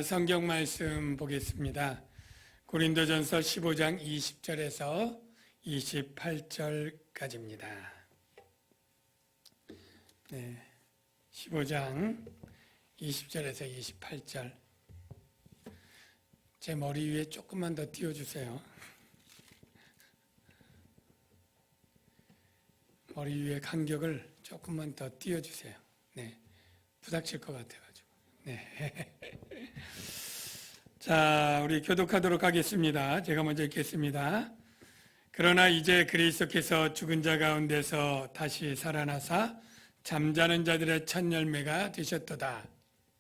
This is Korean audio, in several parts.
성경 말씀 보겠습니다. 고린도전서 15장 20절에서 28절까지입니다. 15장 20절에서 28절. 제 머리 위에 조금만 더 띄워주세요. 머리 위에 간격을 조금만 더 띄워주세요. 부닥칠 것 같아가지고. 자, 우리 교독하도록 하겠습니다. 제가 먼저 읽겠습니다. 그러나 이제 그리스도께서 죽은 자 가운데서 다시 살아나사 잠자는 자들의 첫 열매가 되셨도다.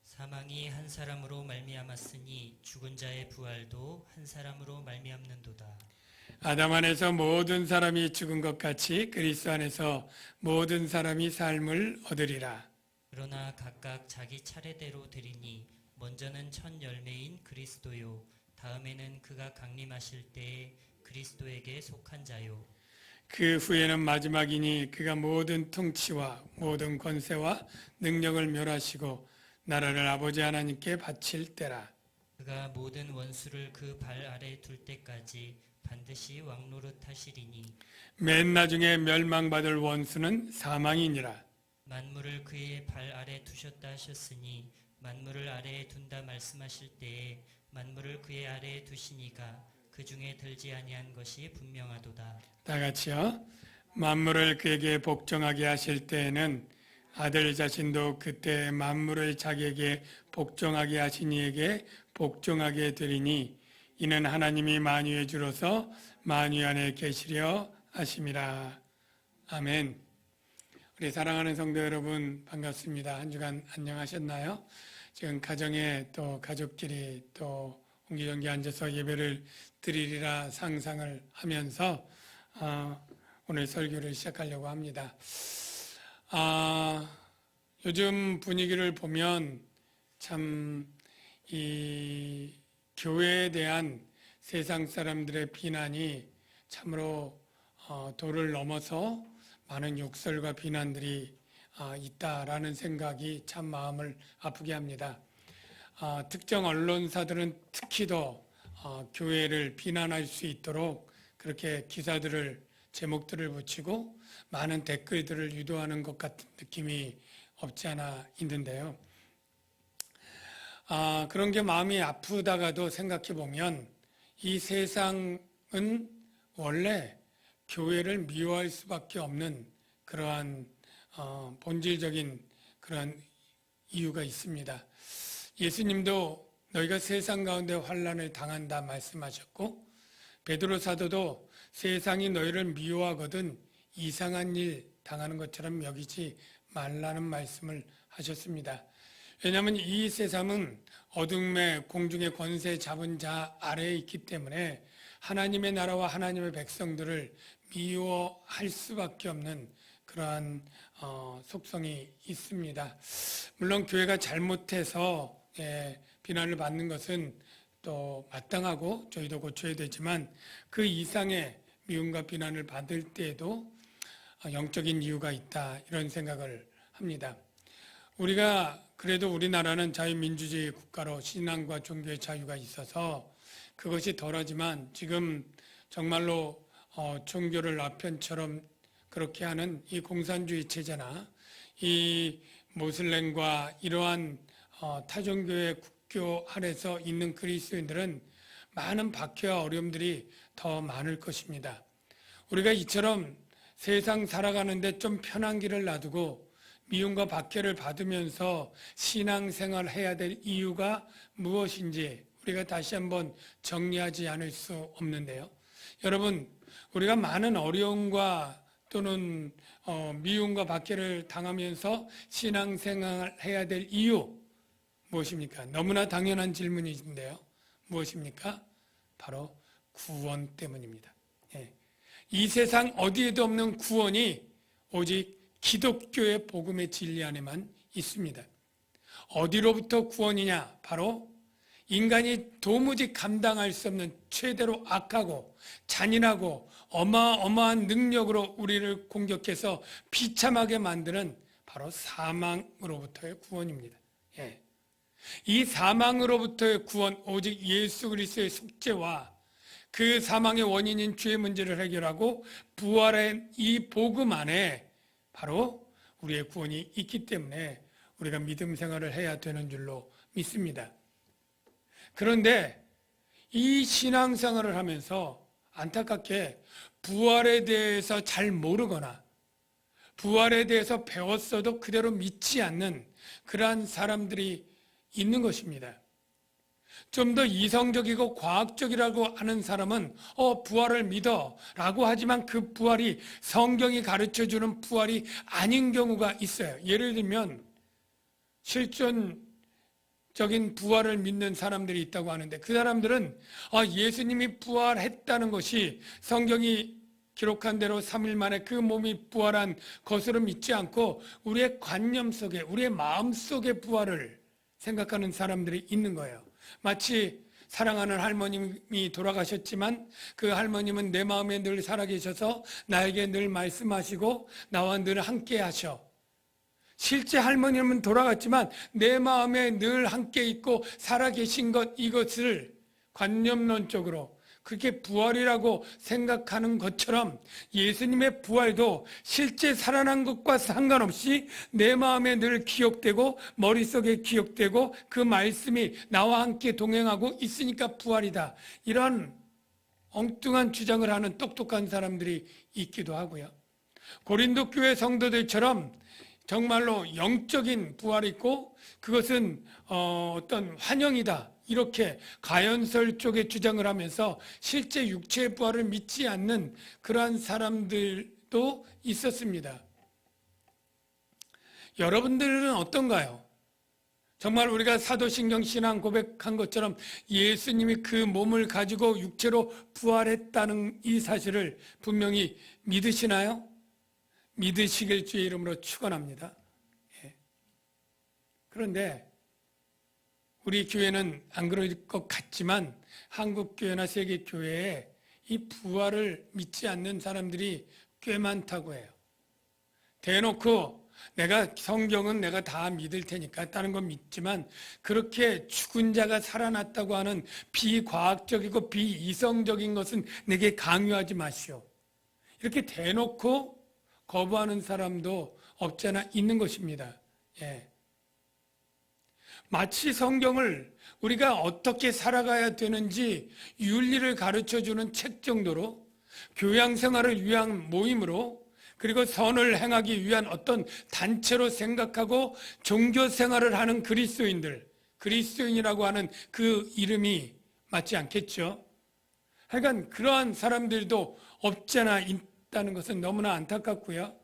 사망이 한 사람으로 말미암았으니 죽은 자의 부활도 한 사람으로 말미암는도다. 아담 안에서 모든 사람이 죽은 것 같이 그리스도 안에서 모든 사람이 삶을 얻으리라. 그러나 각각 자기 차례대로 드리니 먼저는 첫 열매인 그리스도요, 다음에는 그가 강림하실 때에 그리스도에게 속한 자요. 그 후에는 마지막이니 그가 모든 통치와 모든 권세와 능력을 멸하시고 나라를 아버지 하나님께 바칠 때라. 그가 모든 원수를 그 발 아래 둘 때까지 반드시 왕노릇 하시리니 맨 나중에 멸망받을 원수는 사망이니라. 만물을 그의 발 아래 두셨다 하셨으니 만물을 아래에 둔다 말씀하실 때에 만물을 그의 아래에 두시니가 그 중에 들지 아니한 것이 분명하도다. 다 같이요. 만물을 그에게 복종하게 하실 때에는 아들 자신도 그때 만물을 자기에게 복종하게 하신 이에게 복종하게 되리니 이는 하나님이 만유의 주로서 만유 안에 계시려 하심이라. 아멘. 우리 사랑하는 성도 여러분 반갑습니다. 한 주간 안녕하셨나요? 지금 가정에 또 가족끼리 또 옹기종기 앉아서 예배를 드리리라 상상을 하면서 오늘 설교를 시작하려고 합니다. 요즘 분위기를 보면 참 이 교회에 대한 세상 사람들의 비난이 참으로 도를 넘어서 많은 욕설과 비난들이 있다라는 생각이 참 마음을 아프게 합니다. 특정 언론사들은 특히 더 교회를 비난할 수 있도록 그렇게 기사들을 제목들을 붙이고 많은 댓글들을 유도하는 것 같은 느낌이 없지 않아 있는데요. 그런 게 마음이 아프다가도 생각해 보면 이 세상은 원래 교회를 미워할 수밖에 없는 그러한 본질적인 그러한 이유가 있습니다. 예수님도 너희가 세상 가운데 환난을 당한다 말씀하셨고 베드로 사도도 세상이 너희를 미워하거든 이상한 일 당하는 것처럼 여기지 말라는 말씀을 하셨습니다. 왜냐하면 이 세상은 어둠의 공중의 권세 잡은 자 아래에 있기 때문에 하나님의 나라와 하나님의 백성들을 미워할 수밖에 없는 그러한 속성이 있습니다. 물론 교회가 잘못해서 비난을 받는 것은 또 마땅하고 저희도 고쳐야 되지만 그 이상의 미움과 비난을 받을 때에도 영적인 이유가 있다 이런 생각을 합니다. 우리가 그래도 우리나라는 자유민주주의 국가로 신앙과 종교의 자유가 있어서 그것이 덜하지만 지금 정말로 종교를 아편처럼 그렇게 하는 이 공산주의 체제나 이 모슬렘과 이러한 타종교의 국교 아래서 있는 그리스도인들은 많은 박해와 어려움들이 더 많을 것입니다. 우리가 이처럼 세상 살아가는데 좀 편한 길을 놔두고 미움과 박해를 받으면서 신앙생활을 해야 될 이유가 무엇인지 우리가 다시 한번 정리하지 않을 수 없는데요. 여러분, 우리가 많은 어려움과 또는 미움과 박해를 당하면서 신앙생활을 해야 될 이유 무엇입니까? 너무나 당연한 질문인데요. 무엇입니까? 바로 구원 때문입니다. 이 세상 어디에도 없는 구원이 오직 기독교의 복음의 진리 안에만 있습니다. 어디로부터 구원이냐? 바로 인간이 도무지 감당할 수 없는 최대로 악하고 잔인하고 어마어마한 능력으로 우리를 공격해서 비참하게 만드는 바로 사망으로부터의 구원입니다. 이 사망으로부터의 구원, 오직 예수 그리스도의 속죄와 그 사망의 원인인 죄의 문제를 해결하고 부활의 이 복음 안에 바로 우리의 구원이 있기 때문에 우리가 믿음 생활을 해야 되는 줄로 믿습니다. 그런데 이 신앙생활을 하면서 안타깝게 부활에 대해서 잘 모르거나 부활에 대해서 배웠어도 그대로 믿지 않는 그러한 사람들이 있는 것입니다. 좀 더 이성적이고 과학적이라고 하는 사람은 부활을 믿어 라고 하지만 그 부활이 성경이 가르쳐주는 부활이 아닌 경우가 있어요. 예를 들면 실존적인 부활을 믿는 사람들이 있다고 하는데 그 사람들은 예수님이 부활했다는 것이 성경이 기록한 대로 3일 만에 그 몸이 부활한 것으로 믿지 않고 우리의 관념 속에 우리의 마음 속의 부활을 생각하는 사람들이 있는 거예요. 마치 사랑하는 할머님이 돌아가셨지만 그 할머님은 내 마음에 늘 살아계셔서 나에게 늘 말씀하시고 나와 늘 함께 하셔. 실제 할머님은 돌아갔지만 내 마음에 늘 함께 있고 살아계신 것, 이것을 관념론적으로 그게 부활이라고 생각하는 것처럼 예수님의 부활도 실제 살아난 것과 상관없이 내 마음에 늘 기억되고 머릿속에 기억되고 그 말씀이 나와 함께 동행하고 있으니까 부활이다. 이런 엉뚱한 주장을 하는 똑똑한 사람들이 있기도 하고요. 고린도 교회 성도들처럼 정말로 영적인 부활이 있고 그것은 어떤 환영이다. 이렇게 가연설 쪽에 주장을 하면서 실제 육체의 부활을 믿지 않는 그러한 사람들도 있었습니다. 여러분들은 어떤가요? 정말 우리가 사도신경 신앙 고백한 것처럼 예수님이 그 몸을 가지고 육체로 부활했다는 이 사실을 분명히 믿으시나요? 믿으시길 주의 이름으로 축원합니다. 그런데 우리 교회는 안 그럴 것 같지만 한국교회나 세계교회에 이 부활을 믿지 않는 사람들이 꽤 많다고 해요. 대놓고 내가 성경은 내가 다 믿을 테니까 다른 건 믿지만 그렇게 죽은 자가 살아났다고 하는 비과학적이고 비이성적인 것은 내게 강요하지 마시오. 이렇게 대놓고 거부하는 사람도 없지 않아 있는 것입니다. 마치 성경을 우리가 어떻게 살아가야 되는지 윤리를 가르쳐주는 책 정도로 교양생활을 위한 모임으로 그리고 선을 행하기 위한 어떤 단체로 생각하고 종교생활을 하는 그리스도인이라고 하는 그 이름이 맞지 않겠죠. 하여간 그러한 사람들도 없지 않아 있다는 것은 너무나 안타깝고요.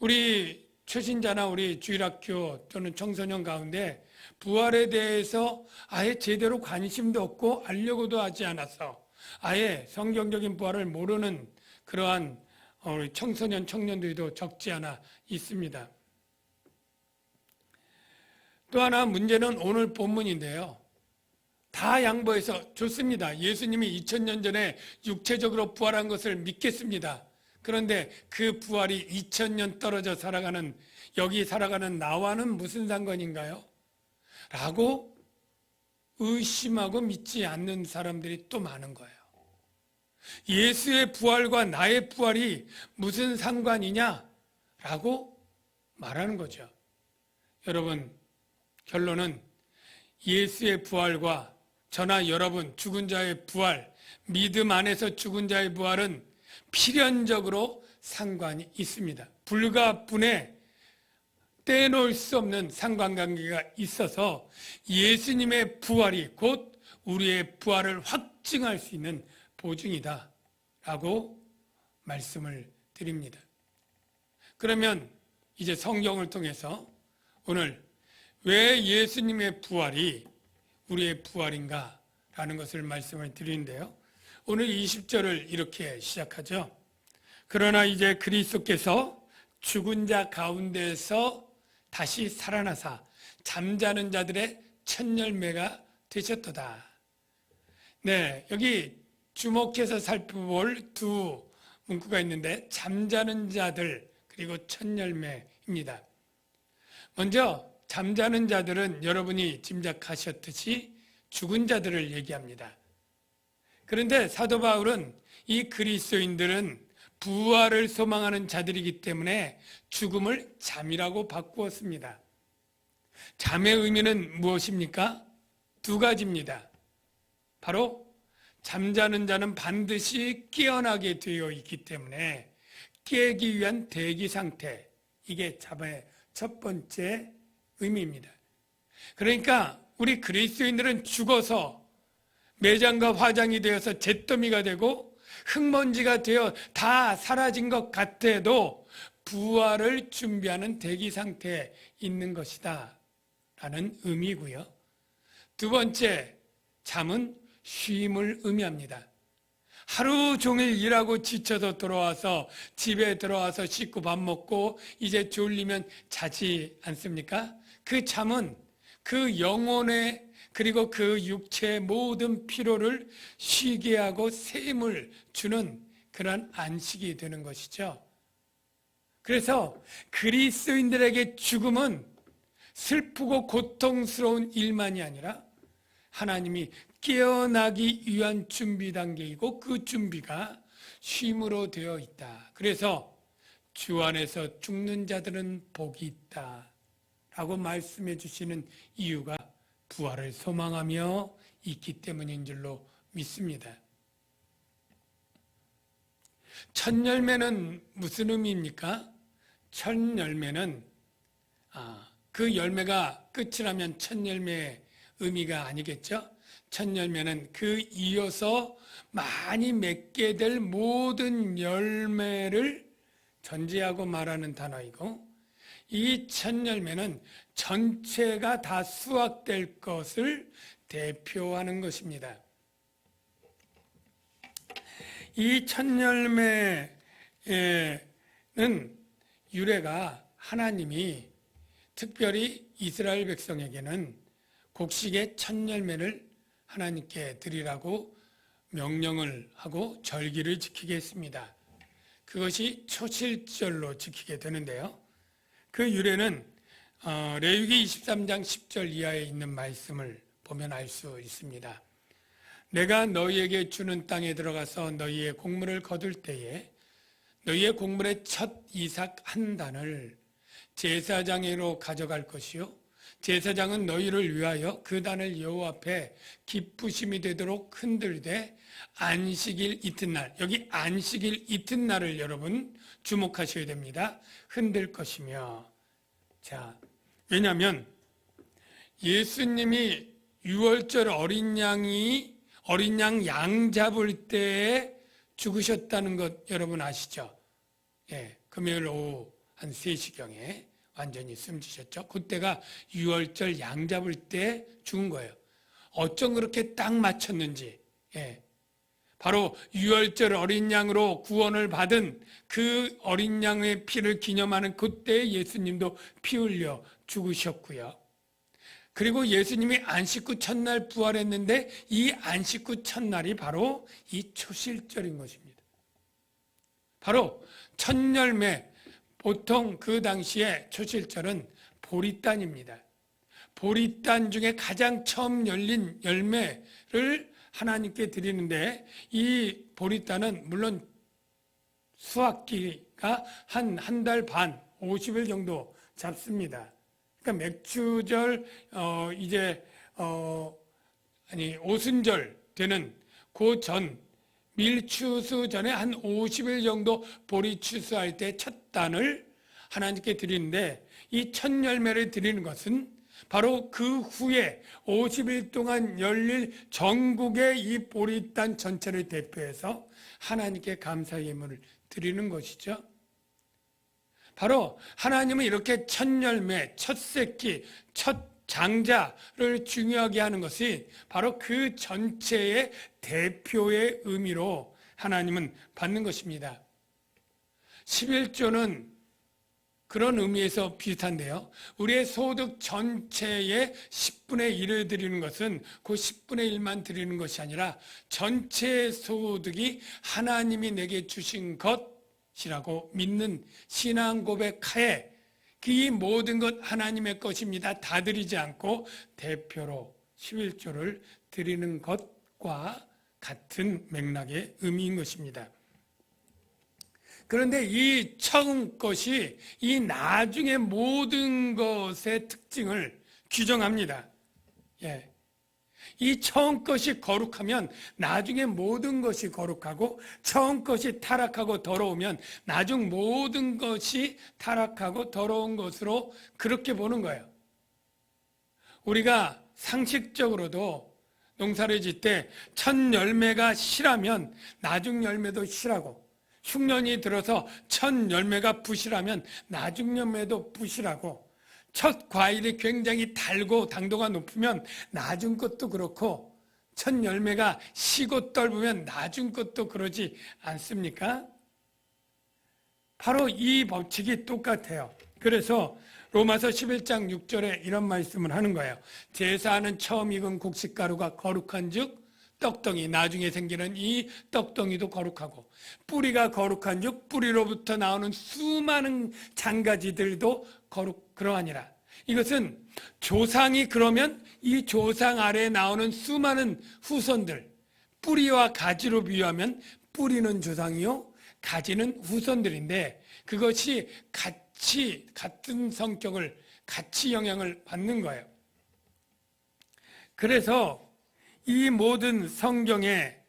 우리 초신자나 우리 주일학교 또는 청소년 가운데 부활에 대해서 아예 제대로 관심도 없고 알려고도 하지 않아서 아예 성경적인 부활을 모르는 그러한 우리 청소년, 청년들도 적지 않아 있습니다. 또 하나 문제는 오늘 본문인데요. 다 양보해서 좋습니다. 예수님이 2000년 전에 육체적으로 부활한 것을 믿겠습니다. 그런데 그 부활이 2000년 떨어져 살아가는 여기 살아가는 나와는 무슨 상관인가요? 라고 의심하고 믿지 않는 사람들이 또 많은 거예요. 예수의 부활과 나의 부활이 무슨 상관이냐? 라고 말하는 거죠. 여러분, 결론은 예수의 부활과 저나 여러분 죽은 자의 부활, 믿음 안에서 죽은 자의 부활은 필연적으로 상관이 있습니다. 불가분에 떼놓을 수 없는 상관관계가 있어서 예수님의 부활이 곧 우리의 부활을 확증할 수 있는 보증이다 라고 말씀을 드립니다. 그러면 이제 성경을 통해서 오늘 왜 예수님의 부활이 우리의 부활인가 라는 것을 말씀을 드리는데요. 오늘 20절을 이렇게 시작하죠. 그러나 이제 그리스도께서 죽은 자 가운데서 다시 살아나사 잠자는 자들의 첫 열매가 되셨도다. 네, 여기 주목해서 살펴볼 두 문구가 있는데 잠자는 자들 그리고 첫 열매입니다. 먼저 잠자는 자들은 여러분이 짐작하셨듯이 죽은 자들을 얘기합니다. 그런데 사도 바울은 이 그리스도인들은 부활을 소망하는 자들이기 때문에 죽음을 잠이라고 바꾸었습니다. 잠의 의미는 무엇입니까? 두 가지입니다. 바로 잠자는 자는 반드시 깨어나게 되어 있기 때문에 깨기 위한 대기 상태, 이게 잠의 첫 번째 의미입니다. 그러니까 우리 그리스도인들은 죽어서 매장과 화장이 되어서 잿더미가 되고 흙먼지가 되어 다 사라진 것 같아도 부활을 준비하는 대기 상태에 있는 것이다 라는 의미고요. 두 번째, 잠은 쉼을 의미합니다. 하루 종일 일하고 지쳐서 돌아와서 집에 들어와서 씻고 밥 먹고 이제 졸리면 자지 않습니까? 그 잠은 그 영혼의 그리고 그 육체의 모든 피로를 쉬게 하고 샘을 주는 그런 안식이 되는 것이죠. 그래서 그리스도인들에게 죽음은 슬프고 고통스러운 일만이 아니라 하나님이 깨어나기 위한 준비 단계이고 그 준비가 쉼으로 되어 있다. 그래서 주 안에서 죽는 자들은 복이 있다 라고 말씀해 주시는 이유가 부활을 소망하며 있기 때문인 줄로 믿습니다. 첫 열매는 무슨 의미입니까? 첫 열매는 그 열매가 끝이 나면 첫 열매의 의미가 아니겠죠? 첫 열매는 그 이어서 많이 맺게 될 모든 열매를 전제하고 말하는 단어이고, 이 첫 열매는 전체가 다 수확될 것을 대표하는 것입니다. 이 첫 열매는 유래가 하나님이 특별히 이스라엘 백성에게는 곡식의 첫 열매를 하나님께 드리라고 명령을 하고 절기를 지키게 했습니다. 그것이 초실절로 지키게 되는데요. 그 유래는 레위기 23장 10절 이하에 있는 말씀을 보면 알 수 있습니다. 내가 너희에게 주는 땅에 들어가서 너희의 곡물을 거둘 때에 너희의 곡물의 첫 이삭 한 단을 제사장으로 가져갈 것이요 제사장은 너희를 위하여 그 단을 여호와 앞에 기쁘심이 되도록 흔들되 안식일 이튿날, 여기 안식일 이튿날을 여러분 주목하셔야 됩니다. 흔들 것이며, 자, 왜냐하면 예수님이 6월절 어린 양 잡을 때에 죽으셨다는 것 여러분 아시죠? 예, 금요일 오후 한 3시경에 완전히 숨지셨죠. 그때가 6월절 양 잡을 때 죽은 거예요. 어쩜 그렇게 딱 맞췄는지. 예. 바로 6월절 어린 양으로 구원을 받은 그 어린 양의 피를 기념하는 그때 예수님도 피 흘려 죽으셨고요. 그리고 예수님이 안식구 첫날 부활했는데 이 안식구 첫날이 바로 이 초실절인 것입니다. 바로 첫 열매, 보통 그 당시에 초실절은 보리단입니다. 보리단 중에 가장 처음 열린 열매를 하나님께 드리는데 이 보리단은 물론 수확기가 한 달 반, 50일 정도 잡습니다. 그러니까 맥추절, 오순절 되는 그 전, 밀추수 전에 한 50일 정도 보리 추수할 때 첫 단을 하나님께 드리는데 이 첫 열매를 드리는 것은 바로 그 후에 50일 동안 열릴 전국의 이 보리단 전체를 대표해서 하나님께 감사의 예물을 드리는 것이죠. 바로 하나님은 이렇게 첫 열매, 첫 새끼, 첫 장자를 중요하게 하는 것이 바로 그 전체의 대표의 의미로 하나님은 받는 것입니다. 11조는 그런 의미에서 비슷한데요. 우리의 소득 전체의 10분의 1을 드리는 것은 그 10분의 1만 드리는 것이 아니라 전체 소득이 하나님이 내게 주신 것이라고 믿는 신앙 고백하에 이 모든 것 하나님의 것입니다. 다 드리지 않고 대표로 11조를 드리는 것과 같은 맥락의 의미인 것입니다. 그런데 이 처음 것이 이 나중에 모든 것의 특징을 규정합니다. 예. 이 처음 것이 거룩하면 나중에 모든 것이 거룩하고, 처음 것이 타락하고 더러우면 나중 모든 것이 타락하고 더러운 것으로 그렇게 보는 거예요. 우리가 상식적으로도 농사를 짓 때 첫 열매가 실하면 나중 열매도 실하고, 흉년이 들어서 첫 열매가 부실하면 나중 열매도 부실하고, 첫 과일이 굉장히 달고 당도가 높으면 나중 것도 그렇고, 첫 열매가 시고 떫으면 나중 것도 그러지 않습니까? 바로 이 법칙이 똑같아요. 그래서 로마서 11장 6절에 이런 말씀을 하는 거예요. 제사하는 처음 익은 곡식가루가 거룩한 즉 떡덩이, 나중에 생기는 이 떡덩이도 거룩하고, 뿌리가 거룩한 즉 뿌리로부터 나오는 수많은 장가지들도 그러하니라. 이것은 조상이 그러면 이 조상 아래에 나오는 수많은 후손들, 뿌리와 가지로 비유하면 뿌리는 조상이요 가지는 후손들인데, 그것이 같은 성격을, 같이 영향을 받는 거예요. 그래서 이 모든 성경의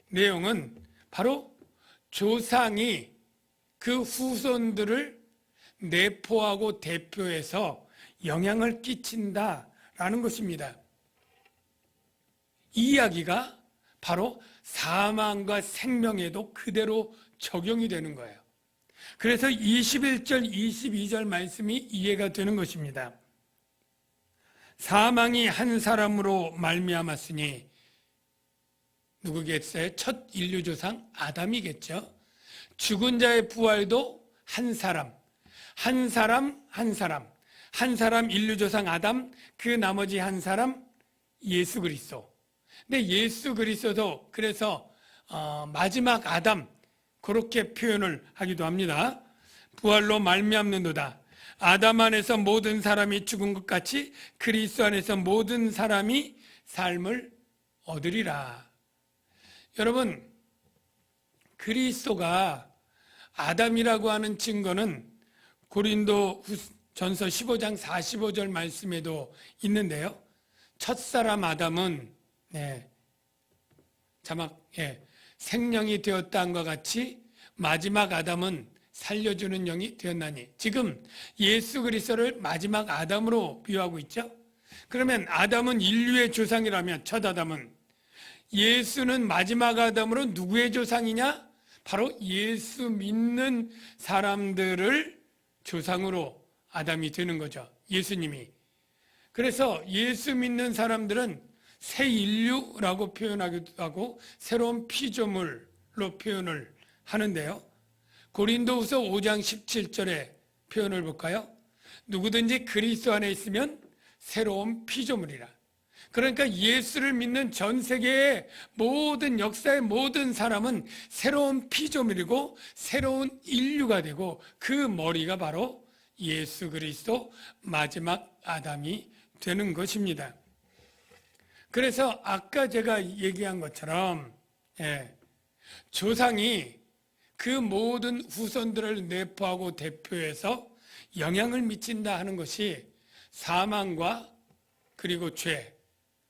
내용은 바로 조상이 그 후손들을 내포하고 대표해서 영향을 끼친다라는 것입니다. 이 이야기가 바로 사망과 생명에도 그대로 적용이 되는 거예요. 그래서 21절, 22절 말씀이 이해가 되는 것입니다. 사망이 한 사람으로 말미암았으니, 누구겠어요? 첫 인류 조상 아담이겠죠. 죽은 자의 부활도 한 사람 인류 조상 아담, 그 나머지 한 사람 예수 그리스도. 근데 예수 그리스도도 그래서 마지막 아담, 그렇게 표현을 하기도 합니다. 부활로 말미암는도다. 아담 안에서 모든 사람이 죽은 것 같이 그리스도 안에서 모든 사람이 삶을 얻으리라. 여러분, 그리스도가 아담이라고 하는 증거는 고린도 전서 15장 45절 말씀에도 있는데요. 첫사람 아담은 생령이 되었다는 것 같이 마지막 아담은 살려주는 영이 되었나니. 지금 예수 그리스도를 마지막 아담으로 비유하고 있죠. 그러면 아담은 인류의 조상이라면, 첫 아담은, 예수는 마지막 아담으로 누구의 조상이냐? 바로 예수 믿는 사람들을 조상으로 아담이 되는 거죠. 예수님이. 그래서 예수 믿는 사람들은 새 인류라고 표현하기도 하고 새로운 피조물로 표현을 하는데요. 고린도후서 5장 17절의 표현을 볼까요? 누구든지 그리스도 안에 있으면 새로운 피조물이라. 그러니까 예수를 믿는 전 세계의 모든 역사의 모든 사람은 새로운 피조물이고 새로운 인류가 되고, 그 머리가 바로 예수 그리스도 마지막 아담이 되는 것입니다. 그래서 아까 제가 얘기한 것처럼 조상이 그 모든 후손들을 내포하고 대표해서 영향을 미친다 하는 것이 사망과 그리고 죄,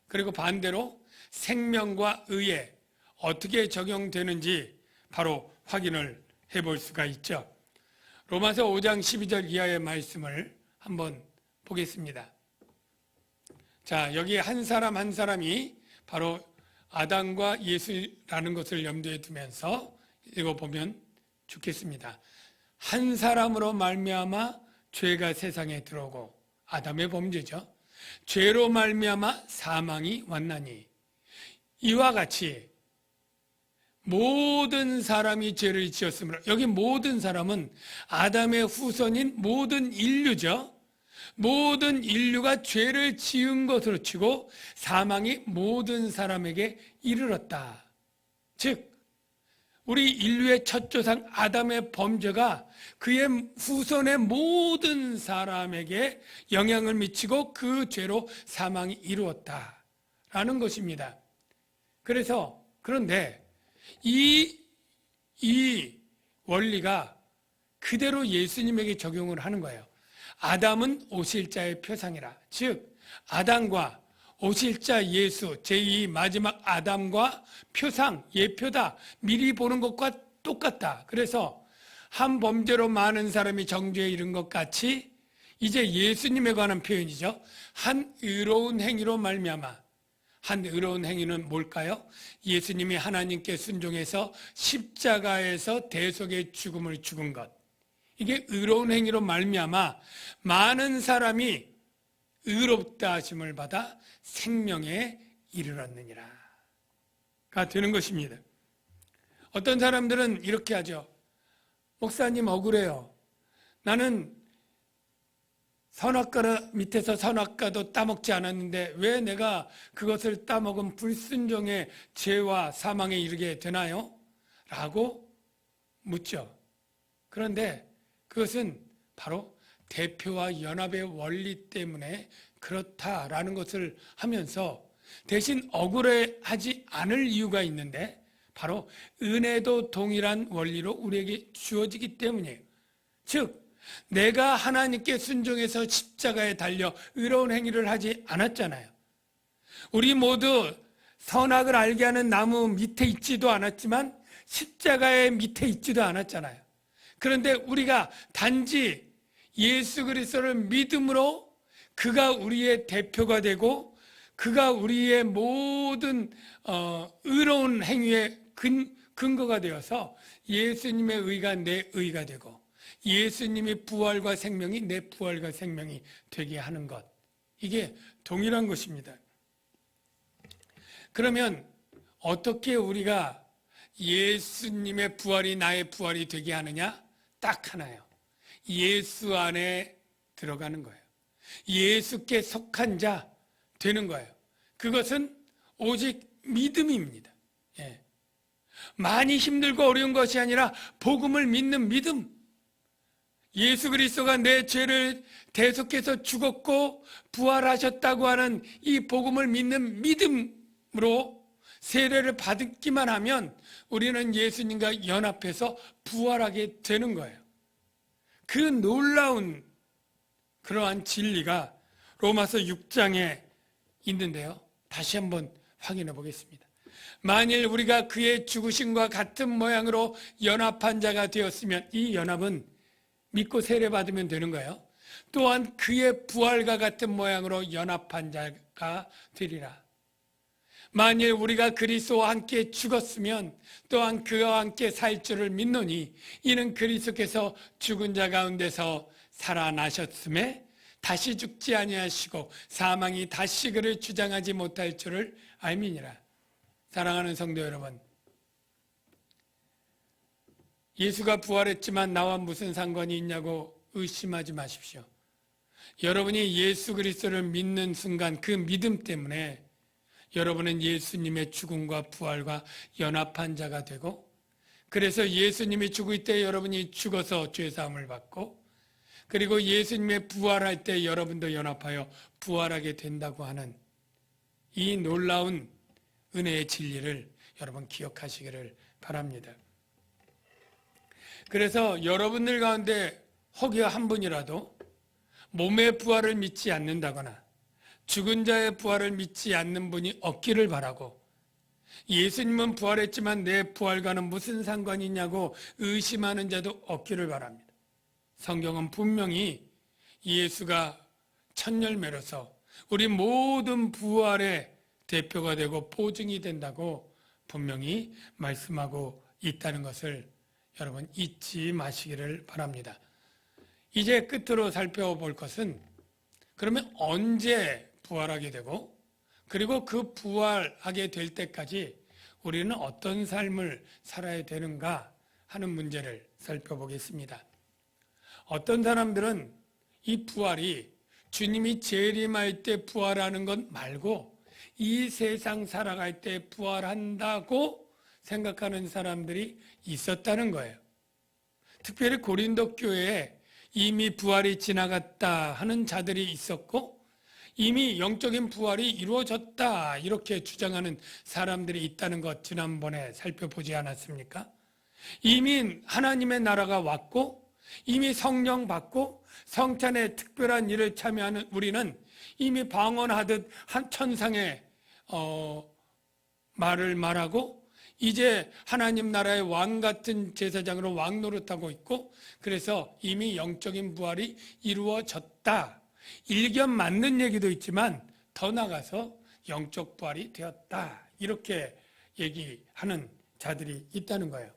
그리고 반대로 생명과 의에 어떻게 적용되는지 바로 확인을 해볼 수가 있죠. 로마서 5장 12절 이하의 말씀을 한번 보겠습니다. 자, 여기 한 사람 한 사람이 바로 아담과 예수라는 것을 염두에 두면서 읽어보면 좋겠습니다. 한 사람으로 말미암아 죄가 세상에 들어오고, 아담의 범죄죠. 죄로 말미암아 사망이 왔나니, 이와 같이 모든 사람이 죄를 지었으므로, 여기 모든 사람은 아담의 후손인 모든 인류죠. 모든 인류가 죄를 지은 것으로 치고 사망이 모든 사람에게 이르렀다. 즉 우리 인류의 첫 조상 아담의 범죄가 그의 후손의 모든 사람에게 영향을 미치고 그 죄로 사망이 이루었다라는 것입니다. 그런데 이 원리가 그대로 예수님에게 적용을 하는 거예요. 아담은 오실 자의 표상이라. 즉 아담과 오실 자 예수, 제2 마지막 아담과 표상, 예표다. 미리 보는 것과 똑같다. 그래서 한 범죄로 많은 사람이 정죄에 이른 것 같이 이제 예수님에 관한 표현이죠. 한 의로운 행위로 말미암아. 한 의로운 행위는 뭘까요? 예수님이 하나님께 순종해서 십자가에서 대속의 죽음을 죽은 것. 이게 의로운 행위로 말미암아 많은 사람이 의롭다 하심을 받아 생명에 이르렀느니라 가 되는 것입니다. 어떤 사람들은 이렇게 하죠. 목사님 억울해요. 나는 선악과 밑에서 선악과도 따먹지 않았는데 왜 내가 그것을 따먹은 불순종의 죄와 사망에 이르게 되나요? 라고 묻죠. 그런데 그것은 바로 대표와 연합의 원리 때문에 그렇다라는 것을 하면서 대신 억울해하지 않을 이유가 있는데 바로 은혜도 동일한 원리로 우리에게 주어지기 때문이에요. 즉 내가 하나님께 순종해서 십자가에 달려 의로운 행위를 하지 않았잖아요. 우리 모두 선악을 알게 하는 나무 밑에 있지도 않았지만 십자가의 밑에 있지도 않았잖아요. 그런데 우리가 단지 예수 그리스도를 믿음으로 그가 우리의 대표가 되고 그가 우리의 모든 의로운 행위의 근거가 되어서 예수님의 의가 내 의가 되고 예수님의 부활과 생명이 내 부활과 생명이 되게 하는 것. 이게 동일한 것입니다. 그러면 어떻게 우리가 예수님의 부활이 나의 부활이 되게 하느냐? 딱 하나요. 예수 안에 들어가는 거예요. 예수께 속한 자 되는 거예요. 그것은 오직 믿음입니다. 예. 많이 힘들고 어려운 것이 아니라 복음을 믿는 믿음. 예수 그리스도가 내 죄를 대속해서 죽었고 부활하셨다고 하는 이 복음을 믿는 믿음으로 세례를 받기만 하면 우리는 예수님과 연합해서 부활하게 되는 거예요. 그 놀라운 그러한 진리가 로마서 6장에 있는데요. 다시 한번 확인해 보겠습니다. 만일 우리가 그의 죽으심과 같은 모양으로 연합한 자가 되었으면 이 연합은 믿고 세례받으면 되는 거예요. 또한 그의 부활과 같은 모양으로 연합한 자가 되리라. 만일 우리가 그리스도와 함께 죽었으면 또한 그와 함께 살 줄을 믿노니 이는 그리스도께서 죽은 자 가운데서 살아나셨음에 다시 죽지 아니하시고 사망이 다시 그를 주장하지 못할 줄을 알미니라. 사랑하는 성도 여러분, 예수가 부활했지만 나와 무슨 상관이 있냐고 의심하지 마십시오. 여러분이 예수 그리스도를 믿는 순간 그 믿음 때문에 여러분은 예수님의 죽음과 부활과 연합한 자가 되고, 그래서 예수님이 죽을 때 여러분이 죽어서 죄사함을 받고, 그리고 예수님의 부활할 때 여러분도 연합하여 부활하게 된다고 하는 이 놀라운 은혜의 진리를 여러분 기억하시기를 바랍니다. 그래서 여러분들 가운데 혹여 한 분이라도 몸의 부활을 믿지 않는다거나 죽은 자의 부활을 믿지 않는 분이 없기를 바라고, 예수님은 부활했지만 내 부활과는 무슨 상관이 있냐고 의심하는 자도 없기를 바랍니다. 성경은 분명히 예수가 첫 열매로서 우리 모든 부활의 대표가 되고 보증이 된다고 분명히 말씀하고 있다는 것을 여러분 잊지 마시기를 바랍니다. 이제 끝으로 살펴볼 것은 그러면 언제 부활하게 되고, 그리고 그 부활하게 될 때까지 우리는 어떤 삶을 살아야 되는가 하는 문제를 살펴보겠습니다. 어떤 사람들은 이 부활이 주님이 재림할 때 부활하는 것 말고 이 세상 살아갈 때 부활한다고 생각하는 사람들이 있었다는 거예요. 특별히 고린도 교회에 이미 부활이 지나갔다 하는 자들이 있었고 이미 영적인 부활이 이루어졌다 이렇게 주장하는 사람들이 있다는 것 지난번에 살펴보지 않았습니까? 이미 하나님의 나라가 왔고 이미 성령 받고 성찬의 특별한 일을 참여하는 우리는 이미 방언하듯 한 천상의 말을 말하고 이제 하나님 나라의 왕 같은 제사장으로 왕 노릇하고 있고 그래서 이미 영적인 부활이 이루어졌다. 일견 맞는 얘기도 있지만 더 나가서 영적 부활이 되었다. 이렇게 얘기하는 자들이 있다는 거예요.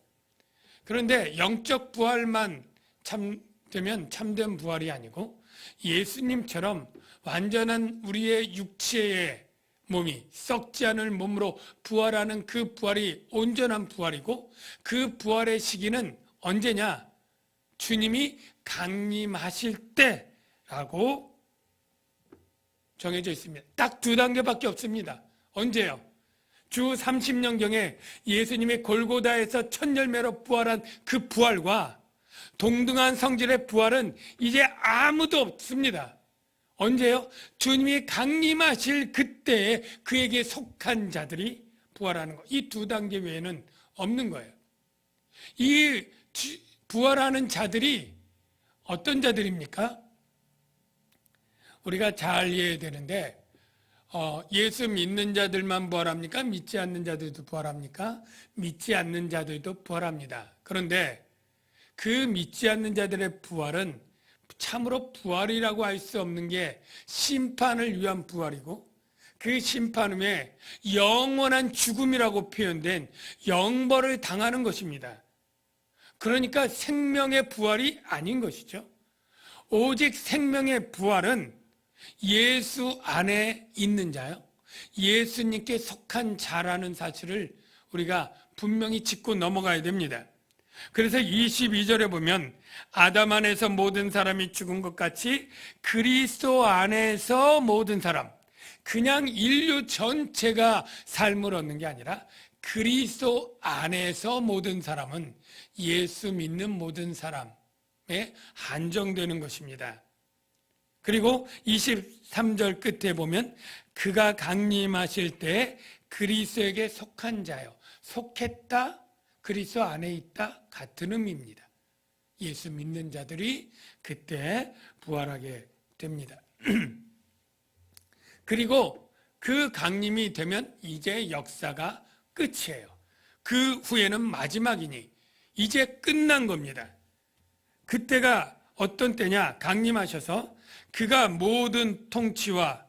그런데 영적 부활만 되면 참된 부활이 아니고 예수님처럼 완전한 우리의 육체의 몸이 썩지 않을 몸으로 부활하는 그 부활이 온전한 부활이고 그 부활의 시기는 언제냐? 주님이 강림하실 때라고 정해져 있습니다. 딱 2단계밖에 없습니다. 언제요? 주 30년경에 예수님이 골고다에서 첫 열매로 부활한 그 부활과 동등한 성질의 부활은 이제 아무도 없습니다. 언제요? 주님이 강림하실 그때에 그에게 속한 자들이 부활하는 것. 이 2단계 외에는 없는 거예요. 이 부활하는 자들이 어떤 자들입니까? 우리가 잘 이해해야 되는데 예수 믿는 자들만 부활합니까? 믿지 않는 자들도 부활합니까? 믿지 않는 자들도 부활합니다. 그런데 그 믿지 않는 자들의 부활은 참으로 부활이라고 할 수 없는 게 심판을 위한 부활이고 그 심판 후에 영원한 죽음이라고 표현된 영벌을 당하는 것입니다. 그러니까 생명의 부활이 아닌 것이죠. 오직 생명의 부활은 예수 안에 있는 자요. 예수님께 속한 자라는 사실을 우리가 분명히 짚고 넘어가야 됩니다. 그래서 22절에 보면 아담 안에서 모든 사람이 죽은 것 같이 그리스도 안에서 모든 사람, 그냥 인류 전체가 삶을 얻는 게 아니라 그리스도 안에서 모든 사람은 예수 믿는 모든 사람에 한정되는 것입니다. 그리고 23절 끝에 보면 그가 강림하실 때 그리스도에게 속한 자요. 속했다, 그리스도 안에 있다 같은 의미입니다. 예수 믿는 자들이 그때 부활하게 됩니다. 그리고 그 강림이 되면 이제 역사가 끝이에요. 그 후에는 마지막이니 이제 끝난 겁니다. 그때가 어떤 때냐? 강림하셔서 그가 모든 통치와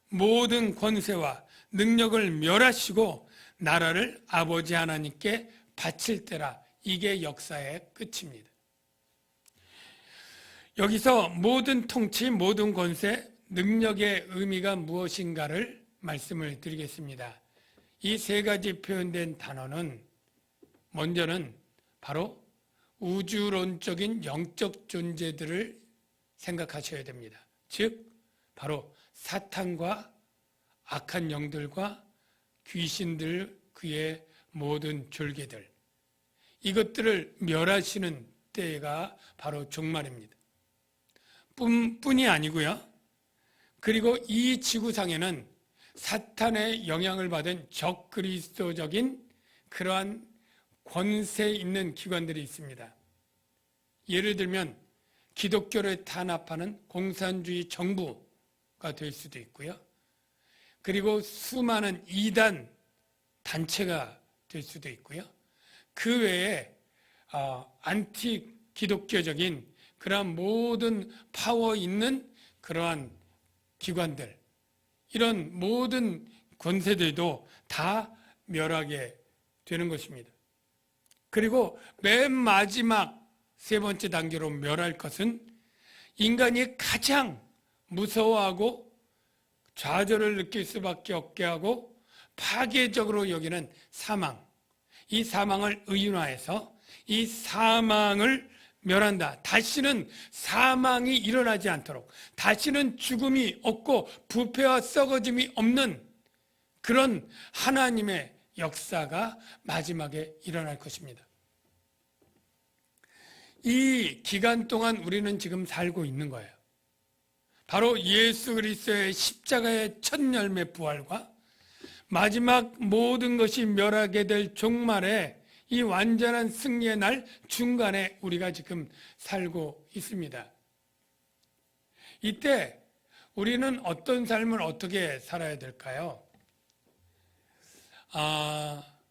모든 권세와 능력을 멸하시고 나라를 아버지 하나님께 바칠 때라. 이게 역사의 끝입니다. 여기서 모든 통치, 모든 권세, 능력의 의미가 무엇인가를 말씀을 드리겠습니다. 이 3가지 표현된 단어는 먼저는 바로 우주론적인 영적 존재들을 생각하셔야 됩니다. 즉 바로 사탄과 악한 영들과 귀신들, 그의 모든 졸개들, 이것들을 멸하시는 때가 바로 종말입니다. 뿐이 아니고요. 그리고 이 지구상에는 사탄의 영향을 받은 적그리스도적인 그러한 권세 있는 기관들이 있습니다. 예를 들면 기독교를 탄압하는 공산주의 정부가 될 수도 있고요. 그리고 수많은 이단 단체가 될 수도 있고요. 그 외에 안티 기독교적인 그러한 모든 파워 있는 그러한 기관들, 이런 모든 권세들도 다 멸하게 되는 것입니다. 그리고 맨 마지막 3번째 단계로 멸할 것은 인간이 가장 무서워하고 좌절을 느낄 수밖에 없게 하고 파괴적으로 여기는 사망. 이 사망을 의인화해서 이 사망을 멸한다. 다시는 사망이 일어나지 않도록, 다시는 죽음이 없고 부패와 썩어짐이 없는 그런 하나님의 역사가 마지막에 일어날 것입니다. 이 기간 동안 우리는 지금 살고 있는 거예요. 바로 예수 그리스도의 십자가의 첫 열매 부활과 마지막 모든 것이 멸하게 될 종말에 이 완전한 승리의 날 중간에 우리가 지금 살고 있습니다. 이때 우리는 어떤 삶을 어떻게 살아야 될까요?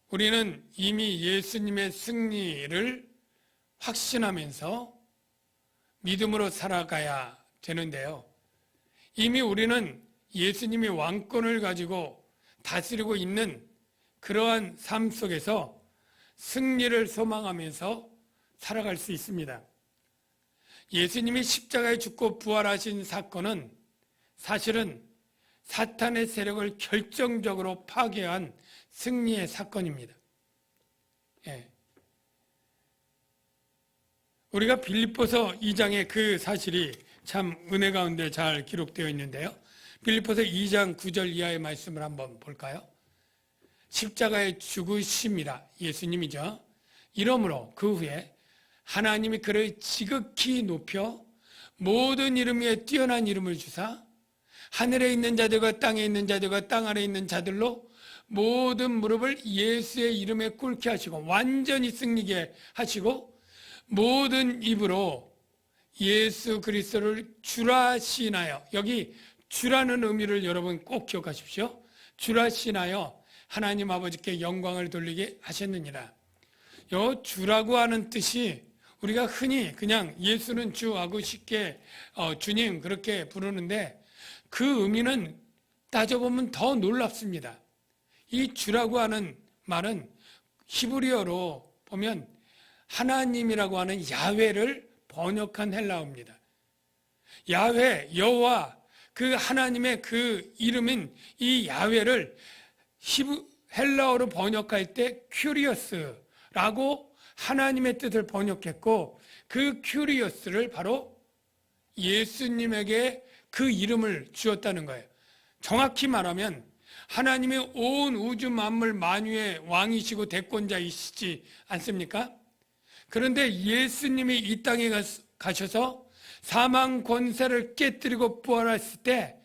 우리는 이미 예수님의 승리를 확신하면서 믿음으로 살아가야 되는데요. 이미 우리는 예수님이 왕권을 가지고 다스리고 있는 그러한 삶 속에서 승리를 소망하면서 살아갈 수 있습니다. 예수님이 십자가에 죽고 부활하신 사건은 사실은 사탄의 세력을 결정적으로 파괴한 승리의 사건입니다. 우리가 빌립보서 2장의 그 사실이 참 은혜 가운데 잘 기록되어 있는데요. 빌립보서 2장 9절 이하의 말씀을 한번 볼까요? 십자가의 죽으심이라, 예수님이죠. 이러므로 그 후에 하나님이 그를 지극히 높여 모든 이름 위에 뛰어난 이름을 주사 하늘에 있는 자들과 땅에 있는 자들과 땅 아래에 있는 자들로 모든 무릎을 예수의 이름에 꿇게 하시고 완전히 승리게 하시고 모든 입으로 예수 그리스도를 주라 시인하여, 여기 주라는 의미를 여러분 꼭 기억하십시오. 주라 시인하여 하나님 아버지께 영광을 돌리게 하셨느니라. 요 주라고 하는 뜻이 우리가 흔히 그냥 예수는 주하고 쉽게 주님 그렇게 부르는데 그 의미는 따져보면 더 놀랍습니다. 이 주라고 하는 말은 히브리어로 보면 하나님이라고 하는 야훼를 번역한 헬라어입니다. 야훼, 여호와, 그 하나님의 그 이름인 이 야훼를 헬라어로 번역할 때 큐리어스라고 하나님의 뜻을 번역했고, 그 큐리어스를 바로 예수님에게 그 이름을 주었다는 거예요. 정확히 말하면 하나님이 온 우주 만물 만유의 왕이시고 대권자이시지 않습니까? 그런데 예수님이 이 땅에 가셔서 사망 권세를 깨뜨리고 부활했을 때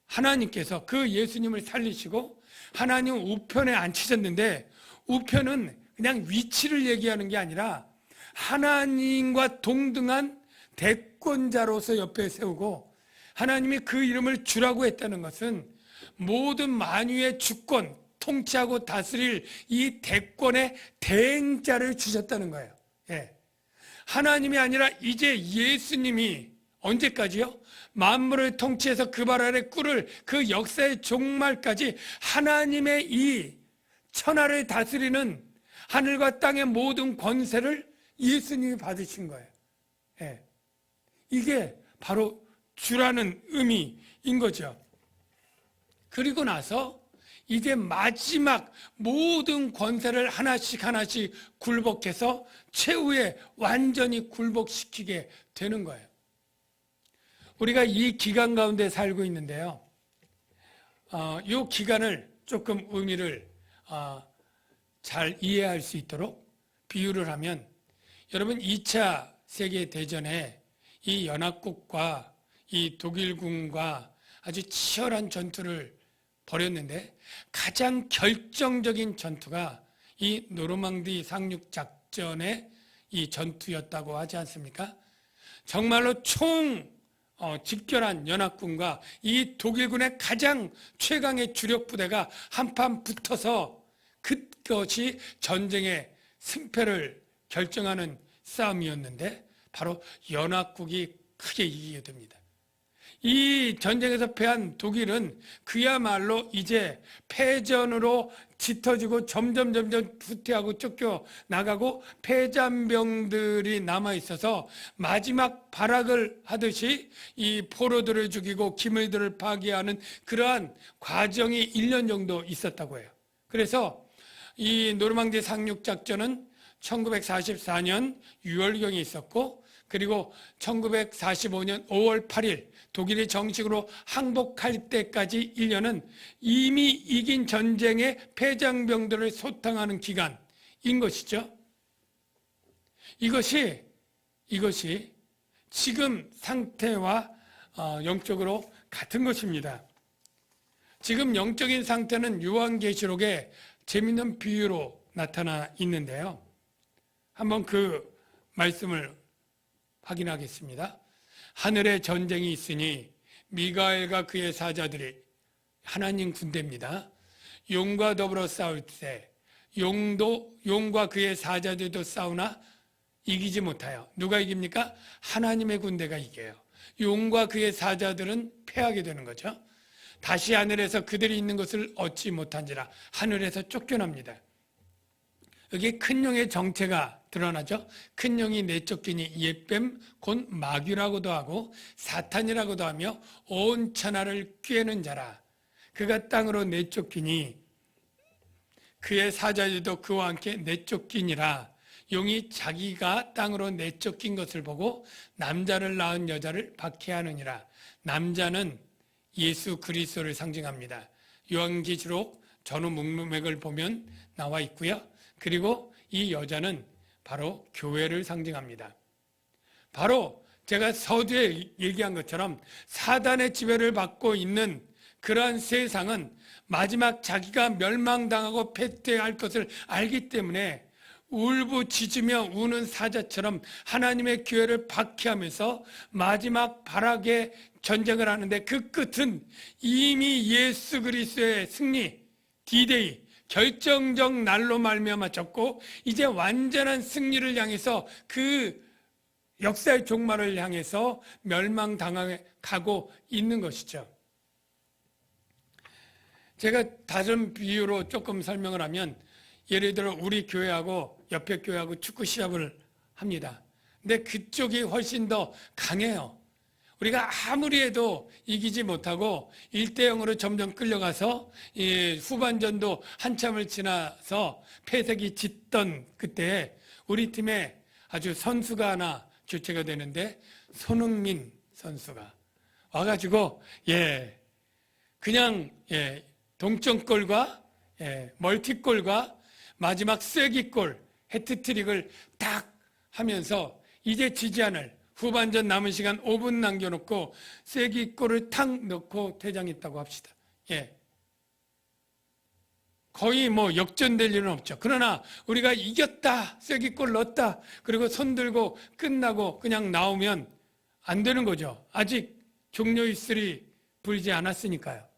하나님께서 그 예수님을 살리시고 하나님 우편에 앉히셨는데, 우편은 그냥 위치를 얘기하는 게 아니라 하나님과 동등한 대권자로서 옆에 세우고 하나님이 그 이름을 주라고 했다는 것은 모든 만유의 주권, 통치하고 다스릴 이 대권의 대행자를 주셨다는 거예요. 하나님이 아니라 이제 예수님이 언제까지요? 만물을 통치해서 그 발 아래 꿇을 그 역사의 종말까지 하나님의 이 천하를 다스리는 하늘과 땅의 모든 권세를 예수님이 받으신 거예요. 이게 바로 주라는 의미인 거죠. 그리고 나서 이제 마지막 모든 권세를 하나씩 하나씩 굴복해서 최후에 완전히 굴복시키게 되는 거예요. 우리가 이 기간 가운데 살고 있는데요. 이 기간을 조금 의미를 잘 이해할 수 있도록 비유를 하면, 여러분 2차 세계대전에 이 연합국과 이 독일군과 아주 치열한 전투를 벌였는데 가장 결정적인 전투가 이 노르망디 상륙작전의 이 전투였다고 하지 않습니까? 정말로 집결한 연합군과 이 독일군의 가장 최강의 주력 부대가 한판 붙어서 그것이 전쟁의 승패를 결정하는 싸움이었는데 바로 연합국이 크게 이기게 됩니다. 이 전쟁에서 패한 독일은 그야말로 이제 패전으로 짙어지고 점점 후퇴하고 쫓겨나가고 패잔병들이 남아있어서 마지막 발악을 하듯이 이 포로들을 죽이고 기물들을 파괴하는 그러한 과정이 1년 정도 있었다고 해요. 그래서 이 노르망디 상륙작전은 1944년 6월경에 있었고, 그리고 1945년 5월 8일 독일이 정식으로 항복할 때까지 1년은 이미 이긴 전쟁의 패장병들을 소탕하는 기간인 것이죠. 이것이 지금 상태와 영적으로 같은 것입니다. 지금 영적인 상태는 요한계시록에 재미있는 비유로 나타나 있는데요. 한번 그 말씀을 확인하겠습니다. 하늘에 전쟁이 있으니 미가엘과 그의 사자들이, 하나님 군대입니다, 용과 더불어 싸울 때 용과 그의 사자들도 싸우나 이기지 못하여. 누가 이깁니까? 하나님의 군대가 이겨요. 용과 그의 사자들은 패하게 되는 거죠. 다시 하늘에서 그들이 있는 것을 얻지 못한지라. 하늘에서 쫓겨납니다. 여기 큰 용의 정체가 드러나죠. 큰 용이 내쫓기니 옛뱀 곧 마귀라고도 하고 사탄이라고도 하며 온 천하를 꿰는 자라. 그가 땅으로 내쫓기니 그의 사자들도 그와 함께 내쫓기니라. 용이 자기가 땅으로 내쫓긴 것을 보고 남자를 낳은 여자를 박해하느니라. 남자는 예수 그리스도를 상징합니다. 요한계시록 전후 문맥을 보면 나와 있고요. 그리고 이 여자는 바로 교회를 상징합니다. 바로 제가 서두에 얘기한 것처럼 사단의 지배를 받고 있는 그러한 세상은 마지막 자기가 멸망당하고 패퇴할 것을 알기 때문에 울부짖으며 우는 사자처럼 하나님의 교회를 박해하면서 마지막 발악의 전쟁을 하는데, 그 끝은 이미 예수 그리스도의 승리, D-Day, 결정적 날로 말미암아졌고 이제 완전한 승리를 향해서, 그 역사의 종말을 향해서 멸망당하게 가고 있는 것이죠. 제가 다른 비유로 조금 설명을 하면, 예를 들어 우리 교회하고 옆에 교회하고 축구 시합을 합니다. 근데 그쪽이 훨씬 더 강해요. 우리가 아무리 해도 이기지 못하고 1대0으로 점점 끌려가서 후반전도 한참을 지나서 패색이 짙던 그때 우리 팀에 아주 선수가 하나 교체가 되는데, 손흥민 선수가 와가지고 그냥 동점골과 멀티골과 마지막 쐐기골, 해트트릭을 딱 하면서 이제 지지 않을, 후반전 남은 시간 5분 남겨놓고 쐐기골을 탁 넣고 퇴장했다고 합시다. 거의 뭐 역전될 일은 없죠. 그러나 우리가 이겼다, 쐐기골 넣었다, 그리고 손 들고 끝나고 그냥 나오면 안 되는 거죠. 아직 종료 휘슬이 불지 않았으니까요.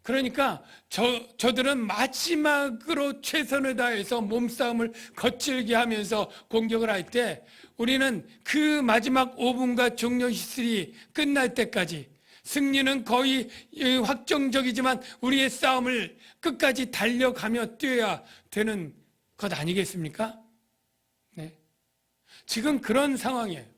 그러니까 저들은 마지막으로 최선을 다해서 몸싸움을 거칠게 하면서 공격을 할 때, 우리는 그 마지막 5분과 종료 휘슬이 끝날 때까지, 승리는 거의 확정적이지만 우리의 싸움을 끝까지 달려가며 뛰어야 되는 것 아니겠습니까? 네. 지금 그런 상황이에요.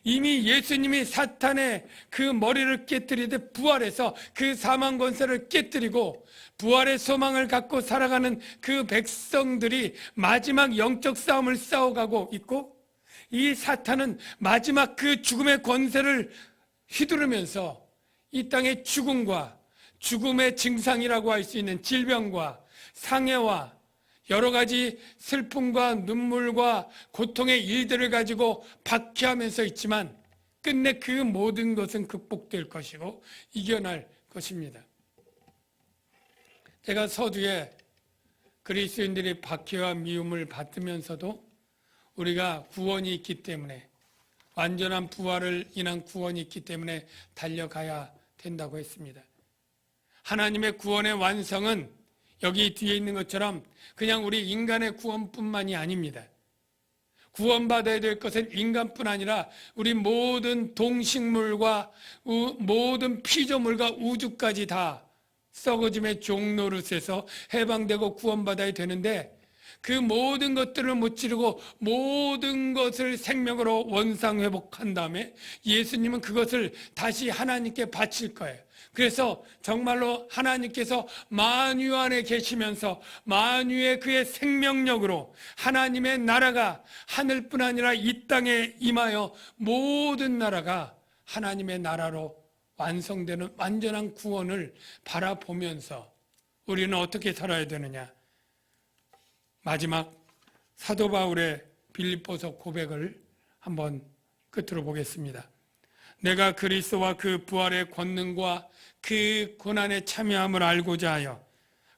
이미 예수님이 사탄의 그 머리를 깨뜨리듯 부활해서 그 사망 권세를 깨뜨리고 부활의 소망을 갖고 살아가는 그 백성들이 마지막 영적 싸움을 싸워가고 있고, 이 사탄은 마지막 그 죽음의 권세를 휘두르면서 이 땅의 죽음과 죽음의 증상이라고 할 수 있는 질병과 상해와 여러 가지 슬픔과 눈물과 고통의 일들을 가지고 박해하면서 있지만 끝내 그 모든 것은 극복될 것이고 이겨낼 것입니다. 제가 서두에 그리스도인들이 박해와 미움을 받으면서도 우리가 구원이 있기 때문에, 완전한 부활을 인한 구원이 있기 때문에 달려가야 된다고 했습니다. 하나님의 구원의 완성은 여기 뒤에 있는 것처럼 그냥 우리 인간의 구원뿐만이 아닙니다. 구원받아야 될 것은 인간뿐 아니라 우리 모든 동식물과 모든 피조물과 우주까지 다 썩어짐의 종노릇에서 해방되고 구원받아야 되는데, 그 모든 것들을 무찌르고 모든 것을 생명으로 원상회복한 다음에 예수님은 그것을 다시 하나님께 바칠 거예요. 그래서 정말로 하나님께서 만유 안에 계시면서 만유의 그의 생명력으로 하나님의 나라가 하늘뿐 아니라 이 땅에 임하여 모든 나라가 하나님의 나라로 완성되는 완전한 구원을 바라보면서 우리는 어떻게 살아야 되느냐? 마지막 사도 바울의 빌립보서 고백을 한번 끝으로 보겠습니다. 내가 그리스도와 그 부활의 권능과 그 고난에 참여함을 알고자 하여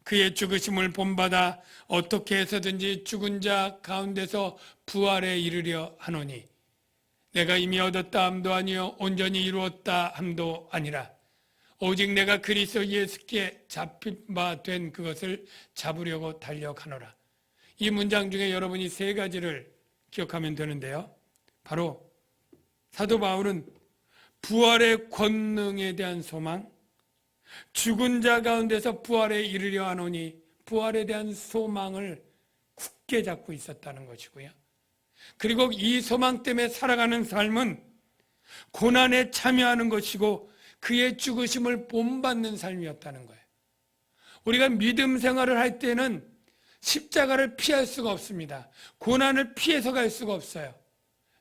그의 죽으심을 본받아 어떻게 해서든지 죽은 자 가운데서 부활에 이르려 하노니 내가 이미 얻었다 함도 아니요 온전히 이루었다 함도 아니라 오직 내가 그리스도 예수께 잡힌 바 된 그것을 잡으려고 달려가노라. 이 문장 중에 여러분이 세 가지를 기억하면 되는데요. 바로 사도 바울은 부활의 권능에 대한 소망, 죽은 자 가운데서 부활에 이르려 하노니 부활에 대한 소망을 굳게 잡고 있었다는 것이고요. 그리고 이 소망 때문에 살아가는 삶은 고난에 참여하는 것이고 그의 죽으심을 본받는 삶이었다는 거예요. 우리가 믿음 생활을 할 때는 십자가를 피할 수가 없습니다. 고난을 피해서 갈 수가 없어요.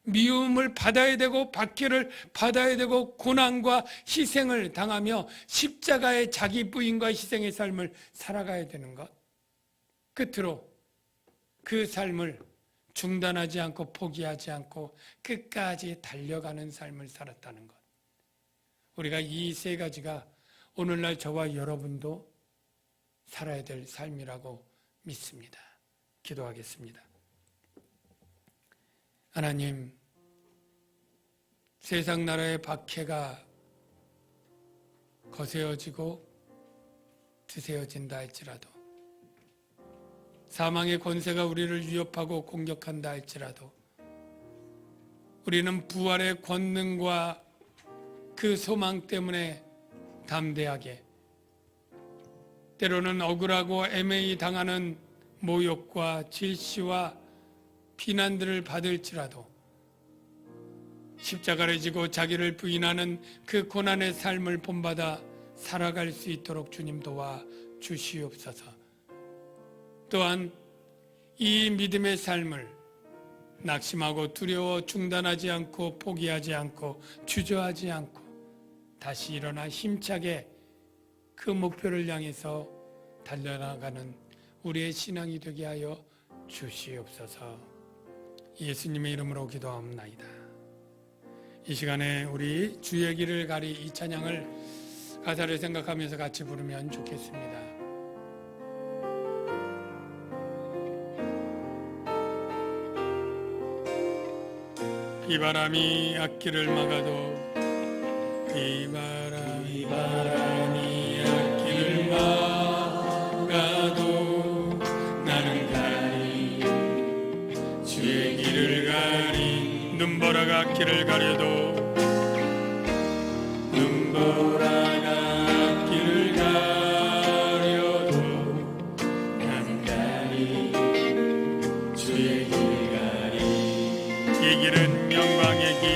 미움을 받아야 되고 박해를 받아야 되고 고난과 희생을 당하며 십자가의 자기 부인과 희생의 삶을 살아가야 되는 것. 끝으로 그 삶을 중단하지 않고 포기하지 않고 끝까지 달려가는 삶을 살았다는 것. 우리가 이 세 가지가 오늘날 저와 여러분도 살아야 될 삶이라고 믿습니다. 기도하겠습니다. 하나님, 세상 나라의 박해가 거세어지고 드세어진다 할지라도 사망의 권세가 우리를 위협하고 공격한다 할지라도 우리는 부활의 권능과 그 소망 때문에 담대하게 때로는 억울하고 애매히 당하는 모욕과 질시와 비난들을 받을지라도 십자가를 지고 자기를 부인하는 그 고난의 삶을 본받아 살아갈 수 있도록 주님 도와 주시옵소서. 또한 이 믿음의 삶을 낙심하고 두려워 중단하지 않고 포기하지 않고 주저하지 않고 다시 일어나 힘차게 그 목표를 향해서 달려나가는 우리의 신앙이 되게 하여 주시옵소서. 예수님의 이름으로 기도하옵나이다. 이 시간에 우리 주의 길을 가리 이 찬양을 가사를 생각하면서 같이 부르면 좋겠습니다. 비바람이 앞길을 막아도 비바람이 앞길을 막아도 나는 가리 주의 길을 가리 눈보라가 앞길을 가려도 눈보라가 앞길을 가려도 나는 가리 주의 길 가리 이 길은 영광의 길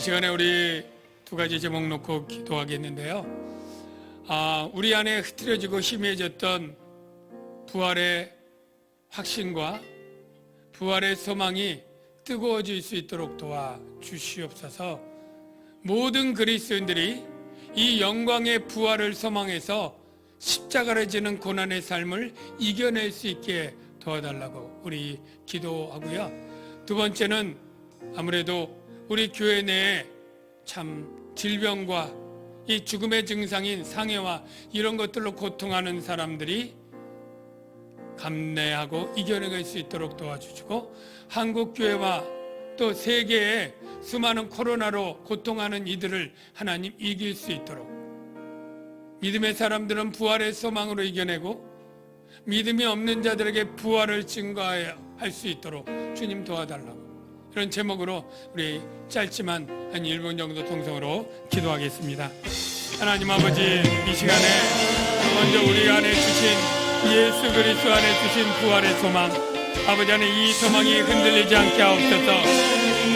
시간에 우리 두 가지 제목 놓고 기도하겠는데요. 우리 안에 흐트러지고 희미해졌던 부활의 확신과 부활의 소망이 뜨거워질 수 있도록 도와 주시옵소서. 모든 그리스도인들이 이 영광의 부활을 소망해서 십자가를 지는 고난의 삶을 이겨낼 수 있게 도와달라고 우리 기도하고요. 두 번째는 아무래도 우리 교회 내에 참 질병과 이 죽음의 증상인 상해와 이런 것들로 고통하는 사람들이 감내하고 이겨내갈 수 있도록 도와주시고, 한국교회와 또 세계의 수많은 코로나로 고통하는 이들을 하나님 이길 수 있도록, 믿음의 사람들은 부활의 소망으로 이겨내고 믿음이 없는 자들에게 부활을 증거할 수 있도록 주님 도와달라고, 이런 제목으로 우리 짧지만 한 1분 정도 통성으로 기도하겠습니다. 하나님 아버지, 이 시간에 먼저 우리 안에 주신 예수 그리스도 안에 주신 부활의 소망, 아버지 안에 이 소망이 흔들리지 않게 하옵소서.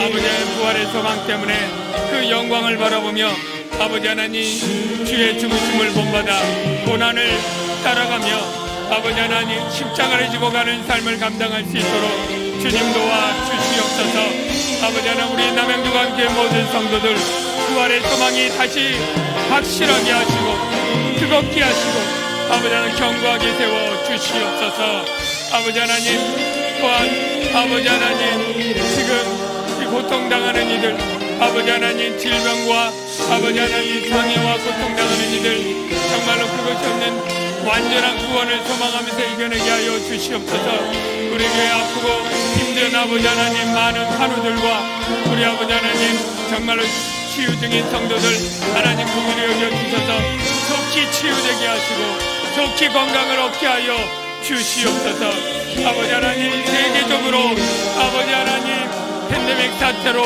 아버지의 부활의 소망 때문에 그 영광을 바라보며 아버지 하나님 주의 죽으심을 본받아 고난을 따라가며 아버지 하나님 십자가를 지고 가는 삶을 감당할 수 있도록 주님 도와 주시옵소서. 아버지 하나님 우리 남양주와 함께 모든 성도들 부활의 소망이 다시 확실하게 하시고 뜨겁게 하시고 아버지 하나님 견고하게 세워 주시옵소서. 아버지 하나님 또한 아버지 하나님 지금 이 고통당하는 이들, 아버지 하나님 질병과 아버지 하나님 장애와 고통당하는 이들, 정말로 그것이 없는 완전한 구원을 소망하면서 이겨내게 하여 주시옵소서. 우리 교회 아프고 힘든 아버지 하나님 많은 환우들과 우리 아버지 하나님 정말로 치유 중인 성도들 하나님 긍휼히 여겨주셔서 속히 치유되게 하시고 속히 건강을 얻게 하여 주시옵소서. 아버지 하나님 세계적으로 아버지 하나님 팬데믹 사태로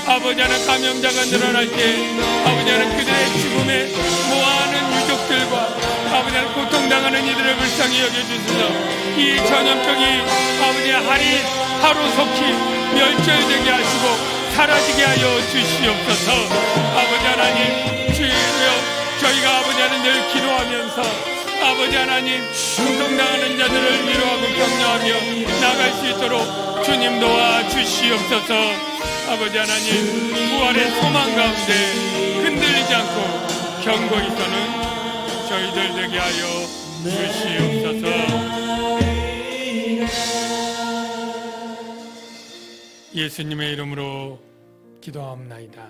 아버지 하나님 감염자가 늘어날 때 아버지 하나님 그들의 죽음에 모아하는 유족들과 아버지 하나님 고통당하는 이들을 불쌍히 여겨주셔서 이 전염병이 아버지 하루속히 멸절되게 하시고 사라지게 하여 주시옵소서. 아버지 하나님 주여, 저희가 아버지 하나님 늘 기도하면서 아버지 하나님 고통당하는 자들을 위로하고 격려하며 나갈 수 있도록 주님 도와 주시옵소서. 아버지 하나님 부활의 소망 가운데 흔들리지 않고 견고히 서는 저희들 되게 하여 주시옵소서. 예수님의 이름으로 기도하옵나이다.